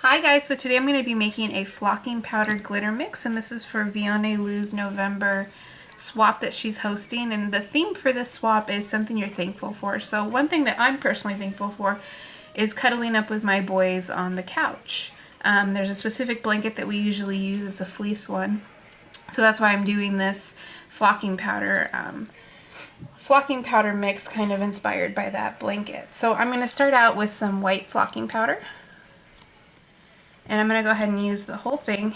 Hi guys, so today I'm going to be making a flocking powder glitter mix, and this is for Vianney Lou's November swap that she's hosting, and the theme for this swap is something you're thankful for. So one thing that I'm personally thankful for is cuddling up with my boys on the couch. There's a specific blanket that we usually use, it's a fleece one, so that's why I'm doing this flocking powder mix kind of inspired by that blanket. So I'm going to start out with some white flocking powder. And I'm going to go ahead and use the whole thing.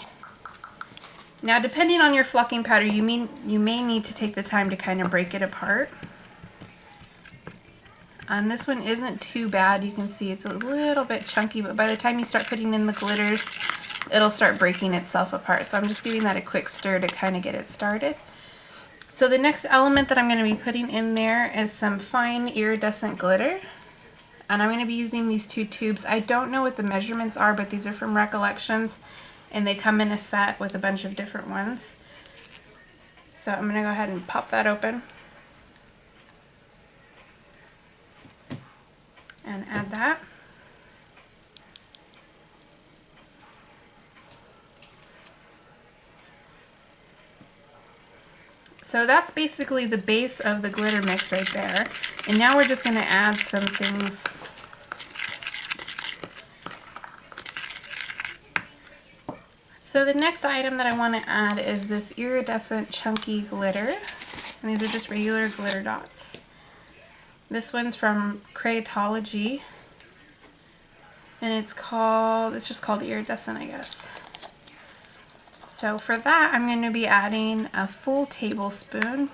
Now, depending on your flocking powder, you may need to take the time to kind of break it apart. This one isn't too bad. You can see it's a little bit chunky, but by the time you start putting in the glitters, it'll start breaking itself apart. So I'm just giving that a quick stir to kind of get it started. So the next element that I'm going to be putting in there is some fine iridescent glitter. And I'm going to be using these two tubes. I don't know what the measurements are, but these are from Recollections, and they come in a set with a bunch of different ones. So I'm going to go ahead and pop that open and add that. So that's basically the base of the glitter mix right there. And now we're just going to add some things. So the next item that I want to add is this iridescent chunky glitter. And these are just regular glitter dots. This one's from Creatology. And it's just called iridescent, I guess. So for that, I'm going to be adding a full tablespoon.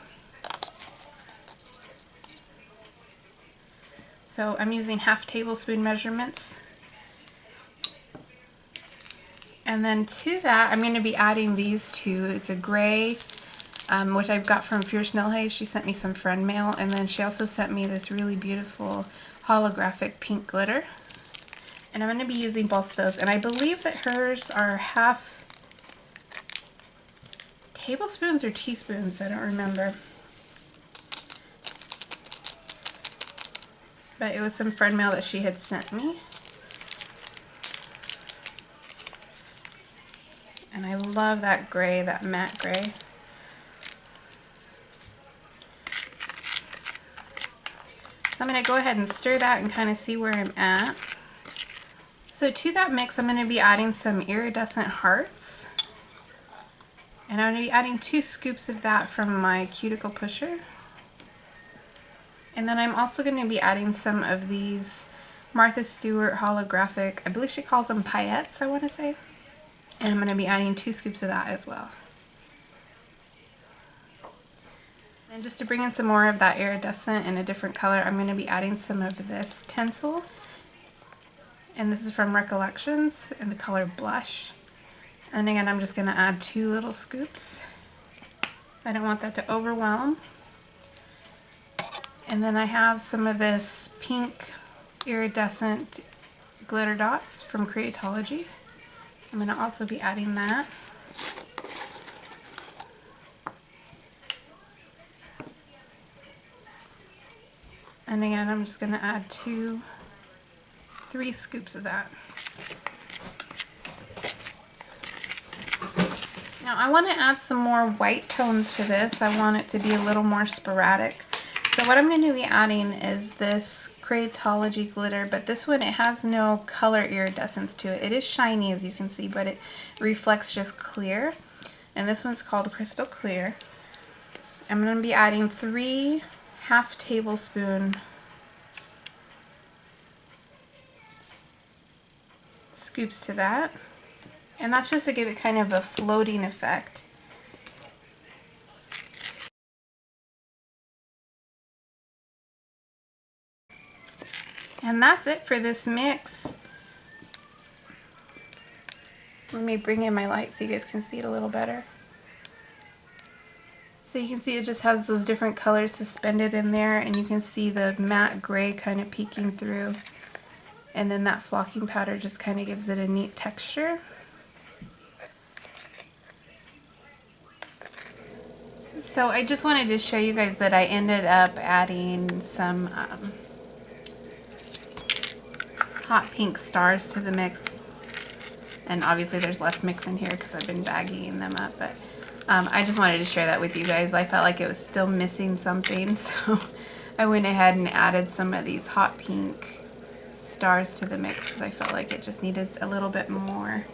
So I'm using half tablespoon measurements. And then to that, I'm going to be adding these two. It's a gray, which I've got from Fierce Nail Haze. She sent me some friend mail, and then she also sent me this really beautiful holographic pink glitter. And I'm going to be using both of those. And I believe that hers are half tablespoons or teaspoons. I don't remember. But it was some friend mail that she had sent me. And I love that gray, that matte gray. So I'm going to go ahead and stir that and kind of see where I'm at. So to that mix, I'm going to be adding some iridescent hearts. And I'm going to be adding 2 scoops of that from my cuticle pusher. And then I'm also going to be adding some of these Martha Stewart holographic, I believe she calls them paillettes, I want to say. And I'm going to be adding 2 scoops of that as well. And just to bring in some more of that iridescent in a different color, I'm going to be adding some of this tinsel. And this is from Recollections in the color Blush. And again, I'm just going to add 2 little scoops. I don't want that to overwhelm. And then I have some of this pink iridescent glitter dots from Creatology. I'm going to also be adding that. And again, I'm just going to add 3 scoops of that. Now I want to add some more white tones to this. I want it to be a little more sporadic. So what I'm going to be adding is this Creatology glitter, but this one, it has no color iridescence to it. It is shiny, as you can see, but it reflects just clear. And this one's called Crystal Clear. I'm going to be adding 3 half tablespoon scoops to that. And that's just to give it kind of a floating effect. And that's it for this mix. Let me bring in my light so you guys can see it a little better. So you can see it just has those different colors suspended in there, and you can see the matte gray kind of peeking through. And then that flocking powder just kind of gives it a neat texture. So I just wanted to show you guys that I ended up adding some hot pink stars to the mix. And obviously there's less mix in here because I've been bagging them up, but I just wanted to share that with you guys. I felt like it was still missing something, so I went ahead and added some of these hot pink stars to the mix because I felt like it just needed a little bit more.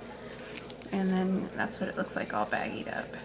And then that's what it looks like all baggied up.